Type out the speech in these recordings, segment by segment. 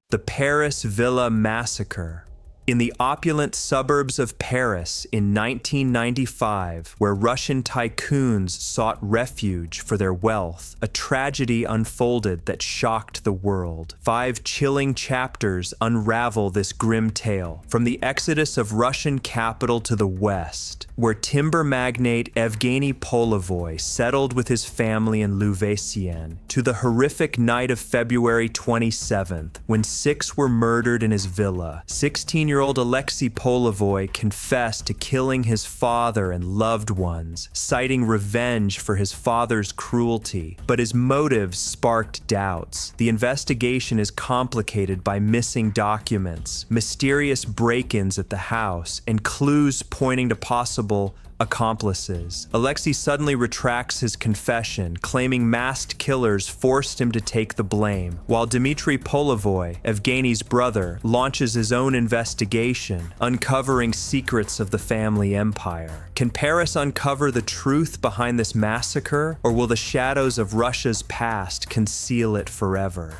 The Paris Villa Massacre. In the opulent suburbs of Paris in 1995, where Russian tycoons sought refuge for their wealth, a tragedy unfolded that shocked the world. 5 chilling chapters unravel this grim tale, from the exodus of Russian capital to the west, where timber magnate Evgeny Polovoy settled with his family in Louveciennes, to the horrific night of February 27th, when 6 were murdered in his villa. 16-year-old Aleksei Polovoy confessed to killing his father and loved ones, citing revenge for his father's cruelty, but his motives sparked doubts. The investigation is complicated by missing documents, mysterious break-ins at the house, and clues pointing to possible accomplices. Aleksei suddenly retracts his confession, claiming masked killers forced him to take the blame, while Dmitry Polovoy, Evgeny's brother, launches his own investigation, uncovering secrets of the family empire. Can Paris uncover the truth behind this massacre, or will the shadows of Russia's past conceal it forever?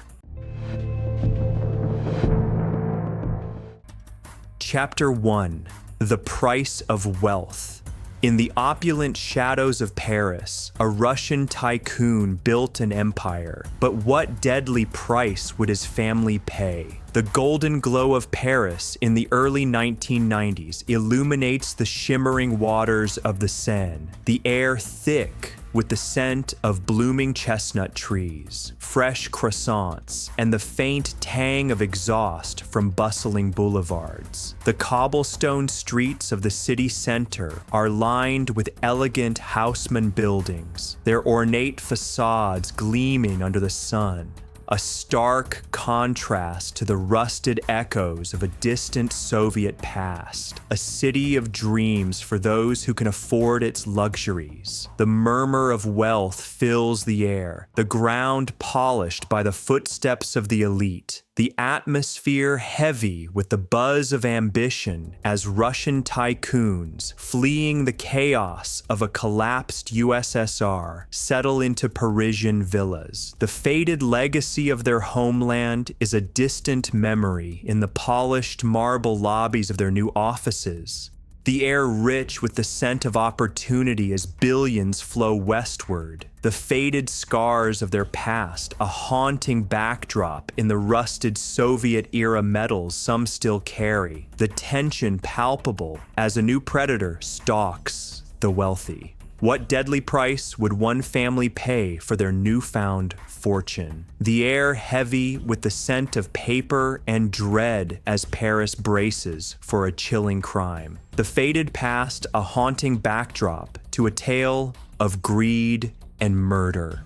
Chapter 1. The Price of Wealth. In the opulent shadows of Paris, a Russian tycoon built an empire. But what deadly price would his family pay? The golden glow of Paris in the early 1990s illuminates the shimmering waters of the Seine, the air thick with the scent of blooming chestnut trees, fresh croissants, and the faint tang of exhaust from bustling boulevards. The cobblestone streets of the city center are lined with elegant Haussmann buildings, their ornate facades gleaming under the sun, a stark contrast to the rusted echoes of a distant Soviet past, a city of dreams for those who can afford its luxuries. The murmur of wealth fills the air, the ground polished by the footsteps of the elite, the atmosphere heavy with the buzz of ambition as Russian tycoons, fleeing the chaos of a collapsed USSR, settle into Parisian villas. The faded legacy of their homeland is a distant memory in the polished marble lobbies of their new offices, the air rich with the scent of opportunity as billions flow westward, the faded scars of their past, a haunting backdrop in the rusted Soviet-era medals some still carry, the tension palpable as a new predator stalks the wealthy. What deadly price would one family pay for their newfound fortune? The air heavy with the scent of paper and dread as Paris braces for a chilling crime. The faded past a haunting backdrop to a tale of greed and murder.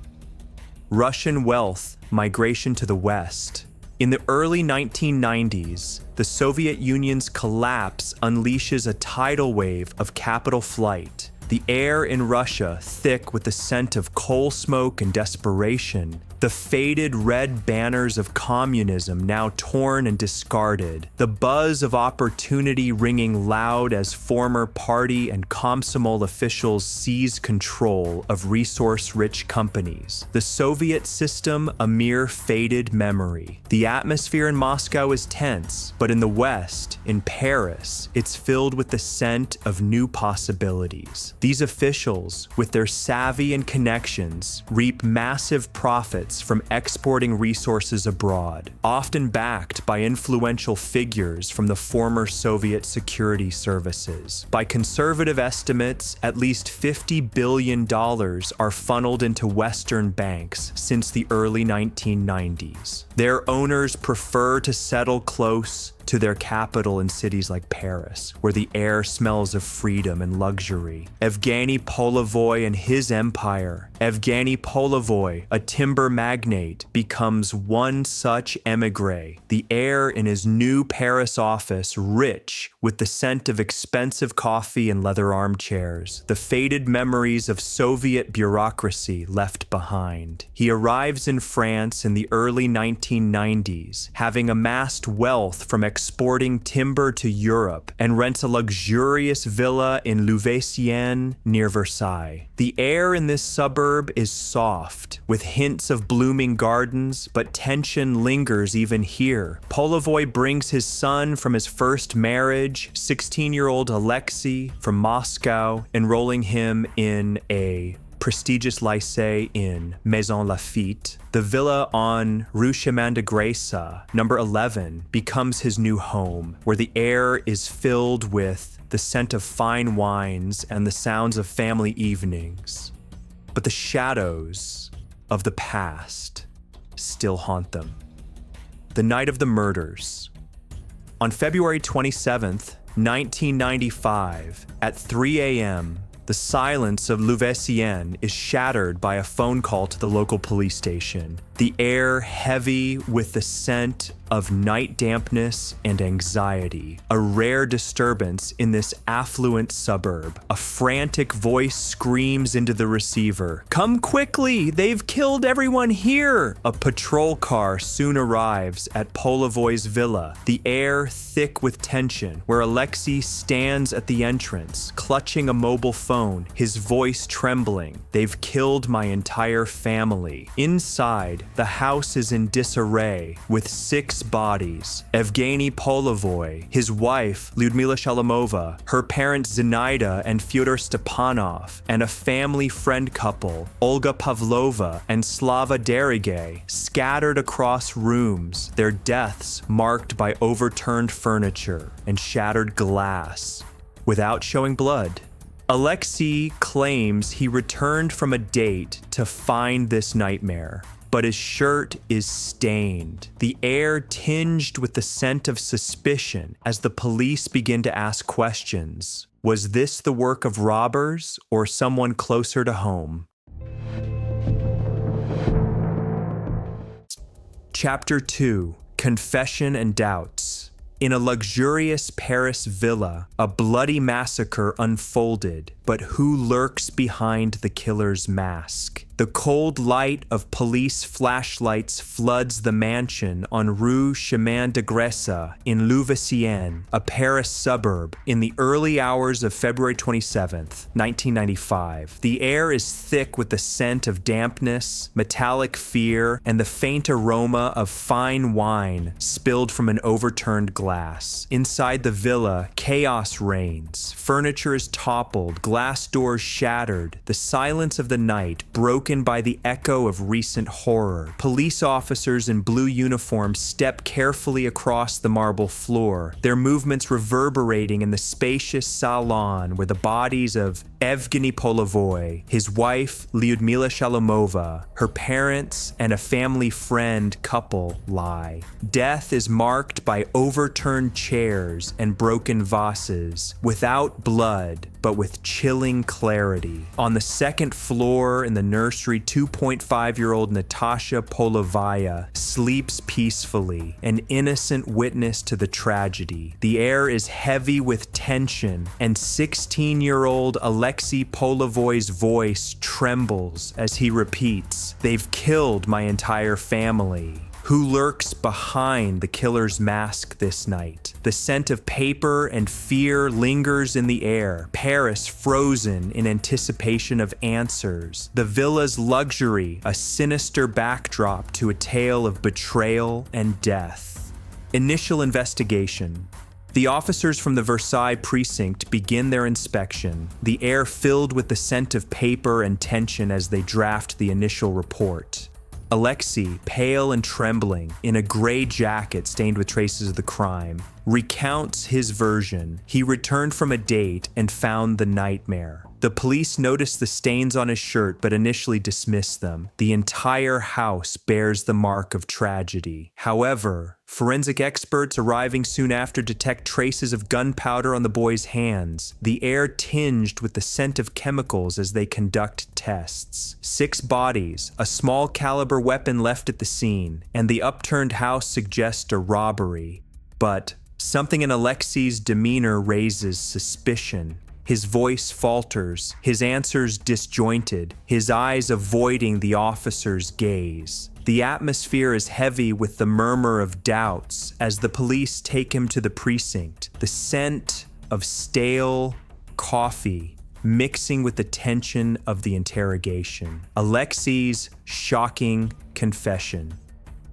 Russian wealth migration to the West. In the early 1990s, the Soviet Union's collapse unleashes a tidal wave of capital flight. The air in Russia thick with the scent of coal smoke and desperation, the faded red banners of communism now torn and discarded, the buzz of opportunity ringing loud as former party and Komsomol officials seize control of resource-rich companies. The Soviet system a mere faded memory. The atmosphere in Moscow is tense, but in the West, in Paris, it's filled with the scent of new possibilities. These officials, with their savvy and connections, reap massive profits from exporting resources abroad, often backed by influential figures from the former Soviet security services. By conservative estimates, at least $50 billion are funneled into Western banks since the early 1990s. Their owners prefer to settle close to their capital in cities like Paris, where the air smells of freedom and luxury. Evgeny Polovoy and his empire. Evgeny Polovoy, a timber magnate, becomes one such emigre. The air in his new Paris office rich with the scent of expensive coffee and leather armchairs, the faded memories of Soviet bureaucracy left behind. He arrives in France in the early 1990s, having amassed wealth from exporting timber to Europe, and rents a luxurious villa in Louveciennes near Versailles. The air in this suburb suburb is soft, with hints of blooming gardens, but tension lingers even here. Polovoy brings his son from his first marriage, 16-year-old Aleksei from Moscow, enrolling him in a prestigious lycée in Maison Lafitte. The villa on Rue Chemin de Grace, number 11, becomes his new home, where the air is filled with the scent of fine wines and the sounds of family evenings. But the shadows of the past still haunt them. The night of the murders. On February 27th, 1995, at 3 a.m., the silence of Louveciennes is shattered by a phone call to the local police station. The air heavy with the scent of night dampness and anxiety, a rare disturbance in this affluent suburb. A frantic voice screams into the receiver, "Come quickly, they've killed everyone here!" A patrol car soon arrives at Polovoy's villa, the air thick with tension, where Aleksei stands at the entrance, clutching a mobile phone, his voice trembling. "They've killed my entire family." Inside, the house is in disarray, with 6 bodies. Evgeny Polovoy, his wife, Lyudmila Shalamova, her parents Zenaida and Fyodor Stepanov, and a family friend couple, Olga Pavlova and Slava Derige, scattered across rooms, their deaths marked by overturned furniture and shattered glass, without showing blood. Aleksei claims he returned from a date to find this nightmare, but his shirt is stained, the air tinged with the scent of suspicion as the police begin to ask questions. Was this the work of robbers or someone closer to home? Chapter 2: Confession and Doubts. In a luxurious Paris villa, a bloody massacre unfolded, but who lurks behind the killer's mask? The cold light of police flashlights floods the mansion on Rue Chemin de Grace in Louveciennes, a Paris suburb, in the early hours of February 27th, 1995. The air is thick with the scent of dampness, metallic fear, and the faint aroma of fine wine spilled from an overturned glass. Inside the villa, chaos reigns. Furniture is toppled, glass doors shattered, the silence of the night broken by the echo of recent horror. Police officers in blue uniforms step carefully across the marble floor, their movements reverberating in the spacious salon where the bodies of Evgeny Polovoy, his wife Lyudmila Shalamova, her parents, and a family friend couple lie. Death is marked by overturned chairs and broken vases, without blood, but with chilling clarity. On the second floor in the nursery, 2.5-year-old Natasha Polovaya sleeps peacefully, an innocent witness to the tragedy. The air is heavy with tension, and 16-year-old Aleksei Polovoy's voice trembles as he repeats, "They've killed my entire family." Who lurks behind the killer's mask this night? The scent of paper and fear lingers in the air, Paris frozen in anticipation of answers. The villa's luxury, a sinister backdrop to a tale of betrayal and death. Initial investigation. The officers from the Versailles precinct begin their inspection, the air filled with the scent of paper and tension as they draft the initial report. Aleksei, pale and trembling, in a gray jacket stained with traces of the crime, recounts his version. He returned from a date and found the nightmare. The police noticed the stains on his shirt but initially dismissed them. The entire house bears the mark of tragedy. However, forensic experts arriving soon after detect traces of gunpowder on the boy's hands, the air tinged with the scent of chemicals as they conduct tests. 6 bodies, a small caliber weapon left at the scene, and the upturned house suggests a robbery. But something in Aleksei's demeanor raises suspicion. His voice falters, his answers disjointed, his eyes avoiding the officer's gaze. The atmosphere is heavy with the murmur of doubts as the police take him to the precinct. The scent of stale coffee mixing with the tension of the interrogation. Aleksei's shocking confession.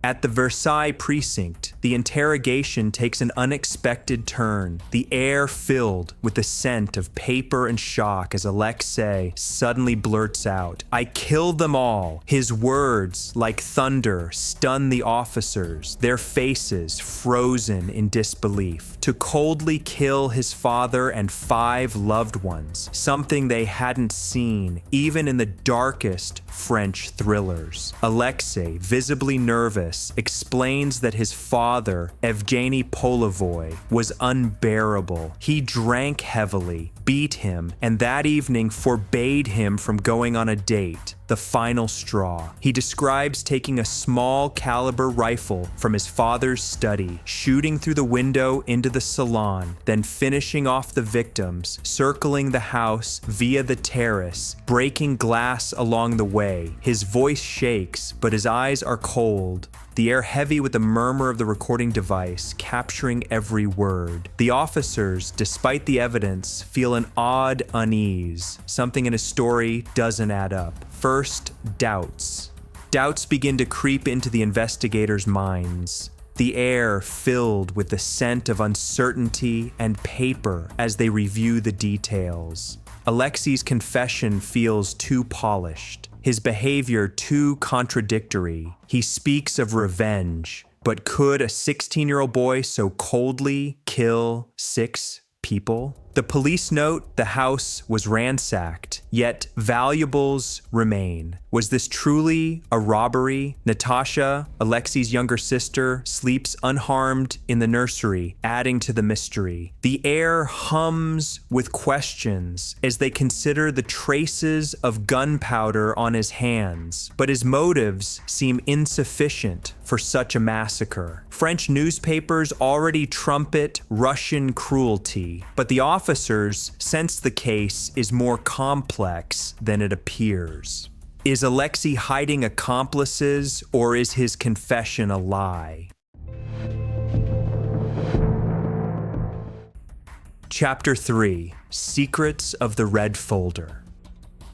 At the Versailles precinct, the interrogation takes an unexpected turn, the air filled with the scent of paper and shock as Aleksei suddenly blurts out, "I killed them all." His words, like thunder, stun the officers, their faces frozen in disbelief. To coldly kill his father and 5 loved ones, something they hadn't seen even in the darkest French thrillers. Aleksei, visibly nervous, explains that his father, Evgeny Polovoy, was unbearable. He drank heavily, beat him, and that evening forbade him from going on a date. The final straw. He describes taking a small caliber rifle from his father's study, shooting through the window into the salon, then finishing off the victims, circling the house via the terrace, breaking glass along the way. His voice shakes, but his eyes are cold, the air heavy with the murmur of the recording device, capturing every word. The officers, despite the evidence, feel an odd unease. Something in his story doesn't add up. First, doubts. Doubts begin to creep into the investigators' minds. The air filled with the scent of uncertainty and paper as they review the details. Aleksei's confession feels too polished, his behavior too contradictory. He speaks of revenge, but could a 16-year-old boy so coldly kill 6 people? The police note the house was ransacked, yet valuables remain. Was this truly a robbery? Natasha, Aleksei's younger sister, sleeps unharmed in the nursery, adding to the mystery. The air hums with questions as they consider the traces of gunpowder on his hands, but his motives seem insufficient for such a massacre. French newspapers already trumpet Russian cruelty, but the officers sense the case is more complex than it appears. Is Aleksei hiding accomplices, or is his confession a lie? Chapter 3: Secrets of the Red Folder.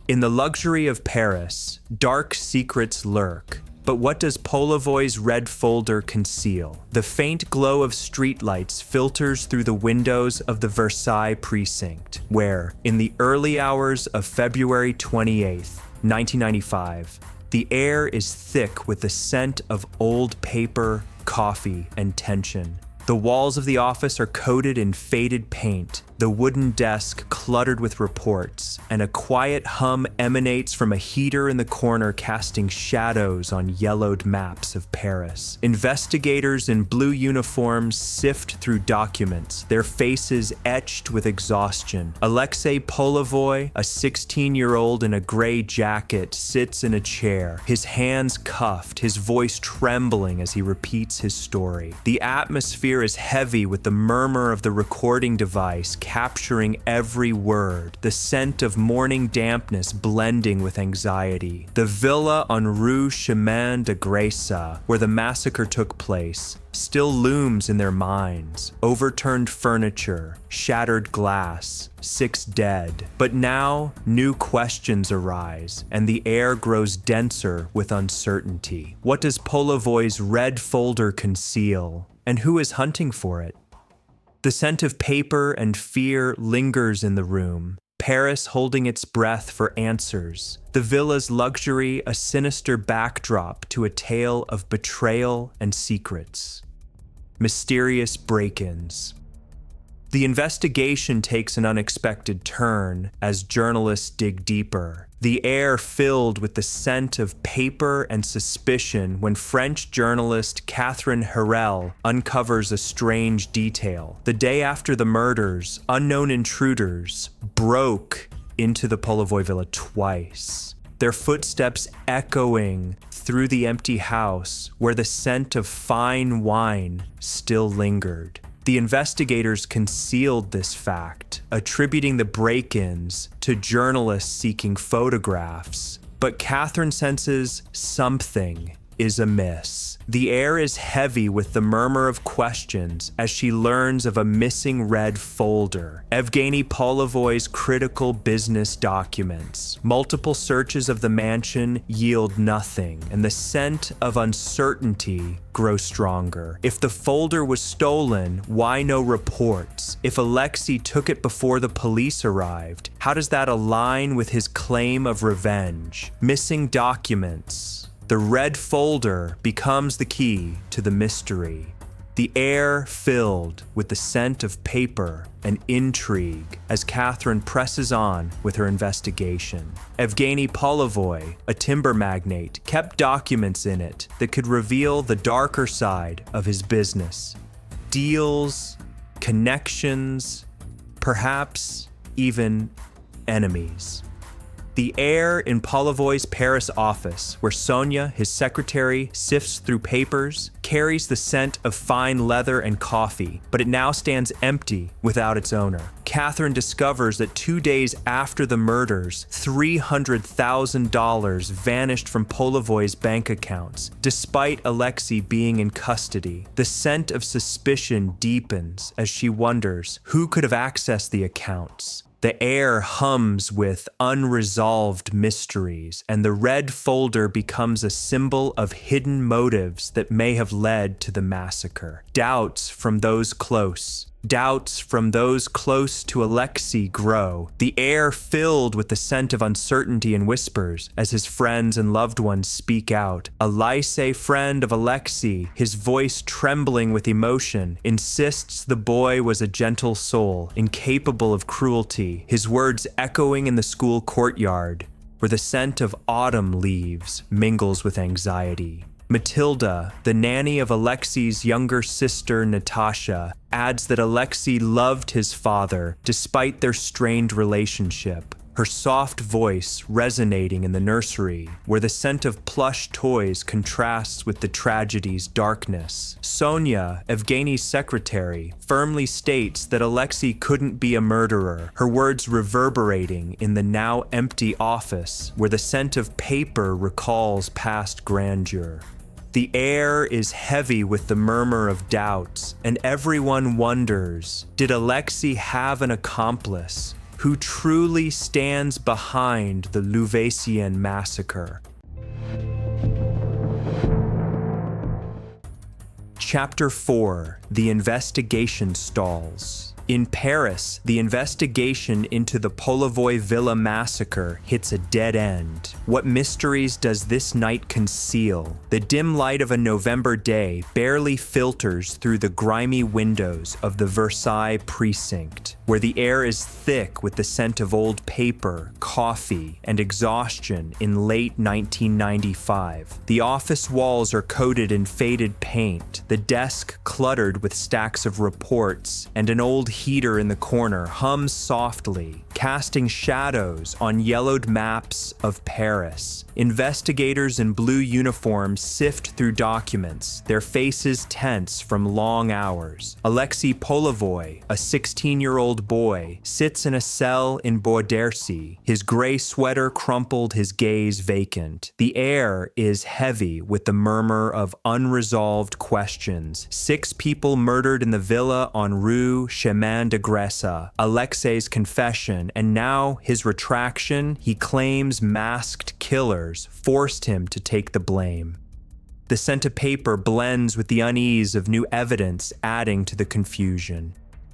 In the luxury of Paris, dark secrets lurk. But what does Polovoy's red folder conceal? The faint glow of streetlights filters through the windows of the Versailles precinct, where, in the early hours of February 28th, 1995, the air is thick with the scent of old paper, coffee, and tension. The walls of the office are coated in faded paint, the wooden desk cluttered with reports, and a quiet hum emanates from a heater in the corner casting shadows on yellowed maps of Paris. Investigators in blue uniforms sift through documents, their faces etched with exhaustion. Aleksei Polovoy, a 16-year-old in a gray jacket, sits in a chair, his hands cuffed, his voice trembling as he repeats his story. The atmosphere is heavy with the murmur of the recording device capturing every word, the scent of morning dampness blending with anxiety. The villa on Rue Chemin de Grasse, where the massacre took place, still looms in their minds. Overturned furniture, shattered glass, 6 dead. But now, new questions arise, and the air grows denser with uncertainty. What does Polovoy's red folder conceal? And who is hunting for it? The scent of paper and fear lingers in the room, Paris holding its breath for answers, the villa's luxury a sinister backdrop to a tale of betrayal and secrets. Mysterious break-ins. The investigation takes an unexpected turn as journalists dig deeper. The air filled with the scent of paper and suspicion when French journalist Catherine Harel uncovers a strange detail. The day after the murders, unknown intruders broke into the Polovoy villa twice, their footsteps echoing through the empty house where the scent of fine wine still lingered. The investigators concealed this fact, attributing the break-ins to journalists seeking photographs. But Catherine senses something is amiss. The air is heavy with the murmur of questions as she learns of a missing red folder, Evgeny Polovoy's critical business documents. Multiple searches of the mansion yield nothing, and the scent of uncertainty grows stronger. If the folder was stolen, why no reports? If Aleksei took it before the police arrived, how does that align with his claim of revenge? Missing documents. The red folder becomes the key to the mystery. The air filled with the scent of paper and intrigue as Catherine presses on with her investigation. Evgeny Polovoy, a timber magnate, kept documents in it that could reveal the darker side of his business. Deals, connections, perhaps even enemies. The air in Polovoy's Paris office, where Sonia, his secretary, sifts through papers, carries the scent of fine leather and coffee, but it now stands empty without its owner. Catherine discovers that 2 days after the murders, $300,000 vanished from Polovoy's bank accounts, despite Aleksei being in custody. The scent of suspicion deepens as she wonders who could have accessed the accounts. The air hums with unresolved mysteries, and the red folder becomes a symbol of hidden motives that may have led to the massacre. Doubts from those close to Aleksei grow, the air filled with the scent of uncertainty and whispers as his friends and loved ones speak out. Aleksei, friend of Aleksei, his voice trembling with emotion, insists the boy was a gentle soul, incapable of cruelty, his words echoing in the school courtyard, where the scent of autumn leaves mingles with anxiety. Matilda, the nanny of Aleksei's younger sister Natasha, adds that Aleksei loved his father despite their strained relationship, her soft voice resonating in the nursery, where the scent of plush toys contrasts with the tragedy's darkness. Sonia, Evgeny's secretary, firmly states that Aleksei couldn't be a murderer, her words reverberating in the now empty office, where the scent of paper recalls past grandeur. The air is heavy with the murmur of doubts, and everyone wonders, did Aleksei have an accomplice? Who truly stands behind the Louveciennes massacre? Chapter 4: The Investigation Stalls. In Paris, the investigation into the Polovoy Villa massacre hits a dead end. What mysteries does this night conceal? The dim light of a November day barely filters through the grimy windows of the Versailles precinct, where the air is thick with the scent of old paper, coffee, and exhaustion in late 1995. The office walls are coated in faded paint, the desk cluttered with stacks of reports, and an old heater in the corner hums softly, casting shadows on yellowed maps of Paris. Investigators in blue uniforms sift through documents, their faces tense from long hours. Aleksei Polovoy, a 16-year-old boy, sits in a cell in Bordersey, his gray sweater crumpled, his gaze vacant. The air is heavy with the murmur of unresolved questions. 6 people murdered in the villa on Rue Chemin de Grèce. Aleksei's confession, and now his retraction. He claims masked killers forced him to take the blame. The scent of paper blends with the unease of new evidence, adding to the confusion.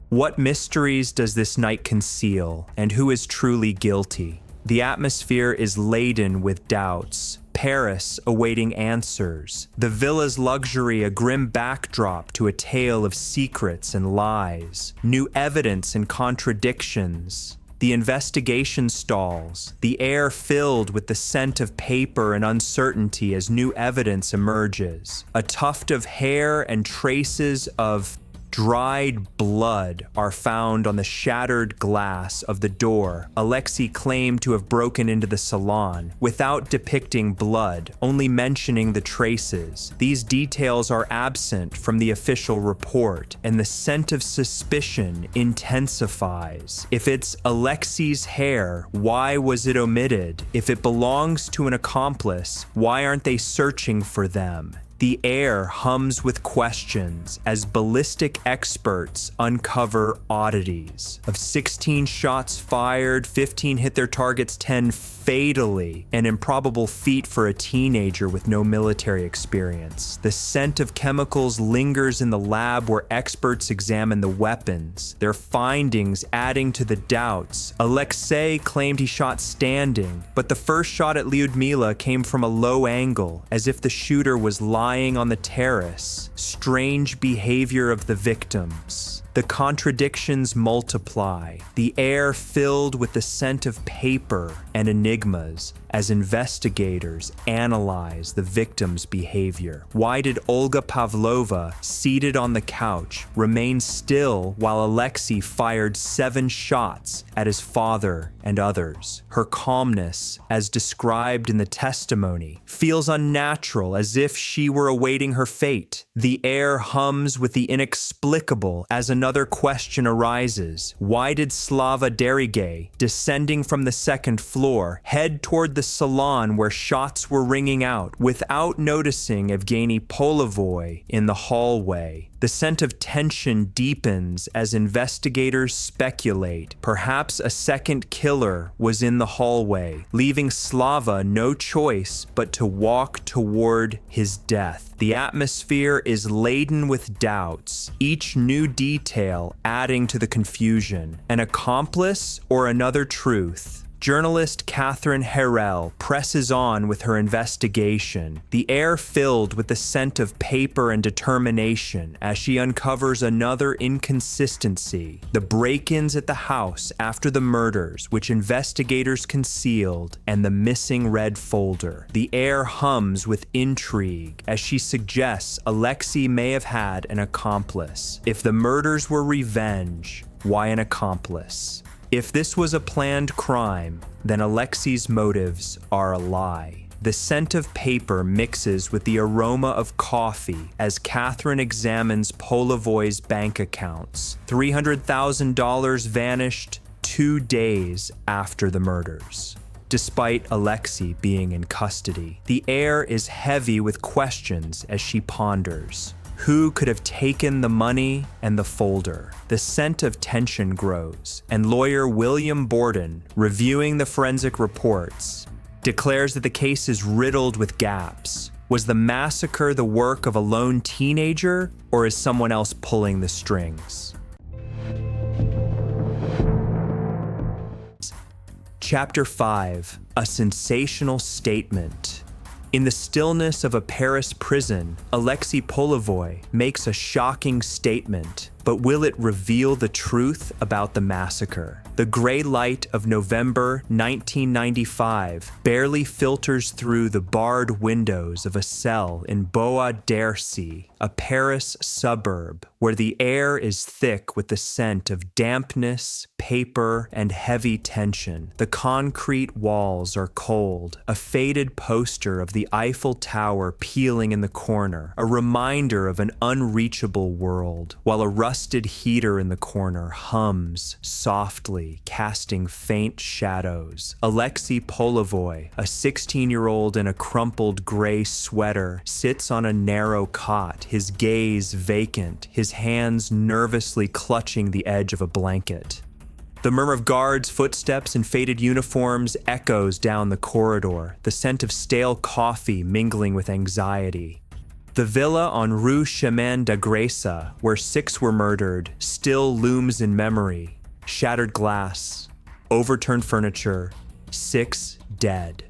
What mysteries does this night conceal, and who is truly guilty? The atmosphere is laden with doubts. Paris awaiting answers. The villa's luxury a grim backdrop to a tale of secrets and lies. New evidence and contradictions. The investigation stalls. The air filled with the scent of paper and uncertainty as new evidence emerges. A tuft of hair and traces of dried blood are found on the shattered glass of the door. Aleksei claimed to have broken into the salon without depicting blood, only mentioning the traces. These details are absent from the official report, and the scent of suspicion intensifies. If it's Aleksei's hair, why was it omitted? If it belongs to an accomplice, why aren't they searching for them? The air hums with questions as ballistic experts uncover oddities. Of 16 shots fired, 15 hit their targets, 10 fatally, an improbable feat for a teenager with no military experience. The scent of chemicals lingers in the lab where experts examine the weapons, their findings adding to the doubts. Aleksei claimed he shot standing, but the first shot at Lyudmila came from a low angle, as if the shooter was lying on the terrace. Strange behavior of the victims. The contradictions multiply, the air filled with the scent of paper and enigmas as investigators analyze the victim's behavior. Why did Olga Pavlova, seated on the couch, remain still while Aleksei fired 7 shots at his father and others? Her calmness, as described in the testimony, feels unnatural, as if she were awaiting her fate. The air hums with the inexplicable as another question arises. Why did Slava Derige, descending from the 2nd floor, head toward the salon where shots were ringing out without noticing Evgeny Polovoy in the hallway? The scent of tension deepens as investigators speculate. Perhaps a second killer was in the hallway, leaving Slava no choice but to walk toward his death. The atmosphere is laden with doubts, each new detail adding to the confusion. An accomplice or another truth? Journalist Catherine Harrell presses on with her investigation, the air filled with the scent of paper and determination as she uncovers another inconsistency: the break-ins at the house after the murders, which investigators concealed, and the missing red folder. The air hums with intrigue as she suggests Aleksei may have had an accomplice. If the murders were revenge, why an accomplice? If this was a planned crime, then Aleksei's motives are a lie. The scent of paper mixes with the aroma of coffee as Catherine examines Polovoy's bank accounts. $300,000 vanished 2 days after the murders. Despite Aleksei being in custody, the air is heavy with questions as she ponders. Who could have taken the money and the folder? The scent of tension grows, and lawyer William Borden, reviewing the forensic reports, declares that the case is riddled with gaps. Was the massacre the work of a lone teenager, or is someone else pulling the strings? Chapter 5: A sensational statement. In the stillness of a Paris prison, Aleksei Polovoy makes a shocking statement, but will it reveal the truth about the massacre? The gray light of November 1995 barely filters through the barred windows of a cell in Bois d'Arcy, a Paris suburb, where the air is thick with the scent of dampness, paper, and heavy tension. The concrete walls are cold, a faded poster of the Eiffel Tower peeling in the corner, a reminder of an unreachable world, while a rusted heater in the corner hums softly, casting faint shadows. Aleksei Polovoy, a 16-year-old in a crumpled gray sweater, sits on a narrow cot, his gaze vacant, his hands nervously clutching the edge of a blanket. The murmur of guards' footsteps in faded uniforms echoes down the corridor, the scent of stale coffee mingling with anxiety. The villa on Rue Chemin de Grasse, where 6 were murdered, still looms in memory. Shattered glass, overturned furniture, 6 dead.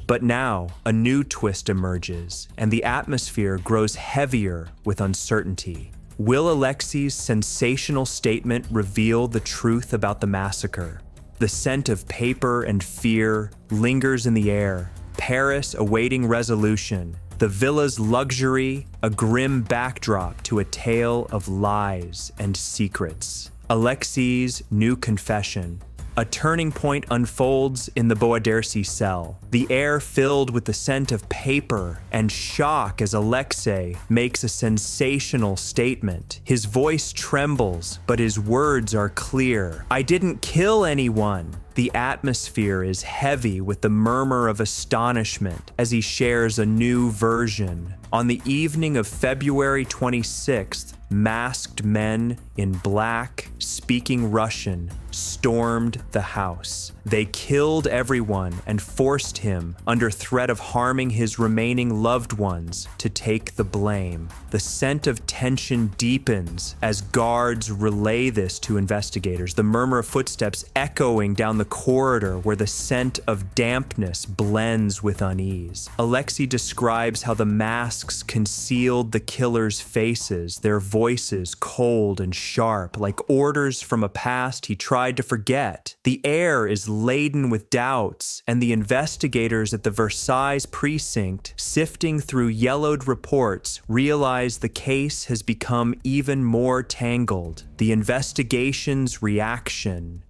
But now, a new twist emerges, and the atmosphere grows heavier with uncertainty. Will Aleksei's sensational statement reveal the truth about the massacre? The scent of paper and fear lingers in the air, Paris awaiting resolution, the villa's luxury a grim backdrop to a tale of lies and secrets. Aleksei's new confession, A turning point unfolds in the Boadersi cell, the air filled with the scent of paper and shock as Aleksei makes a sensational statement. His voice trembles, but his words are clear. "I didn't kill anyone." The atmosphere is heavy with the murmur of astonishment as he shares a new version. On the evening of February 26th, masked men in black, speaking Russian, stormed the house. They killed everyone and forced him, under threat of harming his remaining loved ones, to take the blame. The scent of tension deepens as guards relay this to investigators, the murmur of footsteps echoing down the corridor where the scent of dampness blends with unease. Aleksei describes how the masks concealed the killers' faces, their voices cold and sharp, like orders from a past he tried to forget. The air is laden with doubts, and the investigators at the Versailles precinct, sifting through yellowed reports, realize the case has become even more tangled. The investigation's reaction.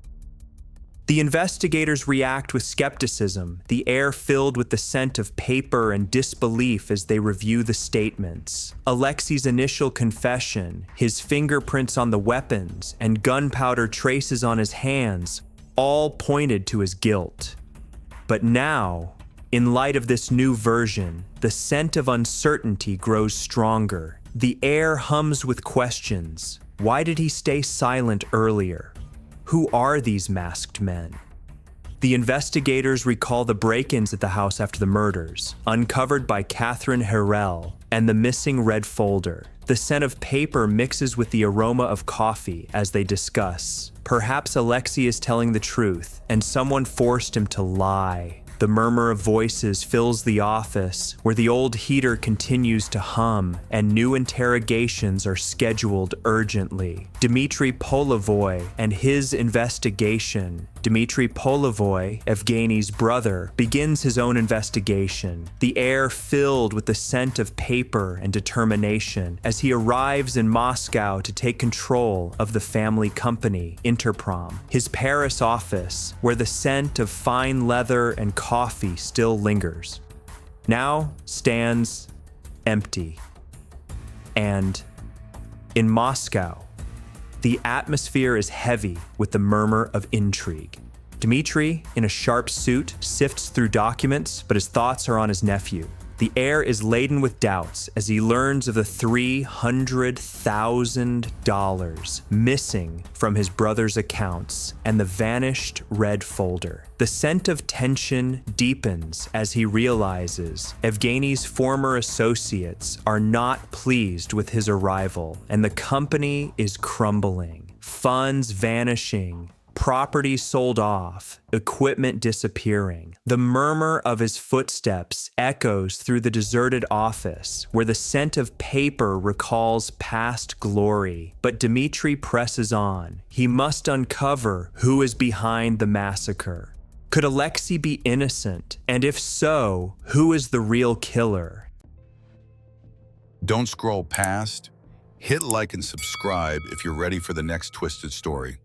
The investigators react with skepticism, the air filled with the scent of paper and disbelief as they review the statements. Aleksei's initial confession, his fingerprints on the weapons, and gunpowder traces on his hands all pointed to his guilt. But now, in light of this new version, the scent of uncertainty grows stronger. The air hums with questions. Why did he stay silent earlier? Who are these masked men? The investigators recall the break-ins at the house after the murders, uncovered by Catherine Harel, and the missing red folder. The scent of paper mixes with the aroma of coffee as they discuss. Perhaps Aleksei is telling the truth, and someone forced him to lie. The murmur of voices fills the office, where the old heater continues to hum, and new interrogations are scheduled urgently. Dmitry Polovoy and his investigation. Dmitry Polovoy, Evgeny's brother, begins his own investigation, the air filled with the scent of paper and determination as he arrives in Moscow to take control of the family company, Interprom, his Paris office, where the scent of fine leather and coffee still lingers, now stands empty. And in Moscow, the atmosphere is heavy with the murmur of intrigue. Dmitry, in a sharp suit, sifts through documents, but his thoughts are on his nephew. The air is laden with doubts as he learns of the $300,000 missing from his brother's accounts and the vanished red folder. The scent of tension deepens as he realizes Evgeny's former associates are not pleased with his arrival, and the company is crumbling. Funds vanishing, property sold off, equipment disappearing. The murmur of his footsteps echoes through the deserted office, where the scent of paper recalls past glory. But Dmitry presses on. He must uncover who is behind the massacre. Could Aleksei be innocent? And if so, who is the real killer? Don't scroll past. Hit like and subscribe if you're ready for the next twisted story.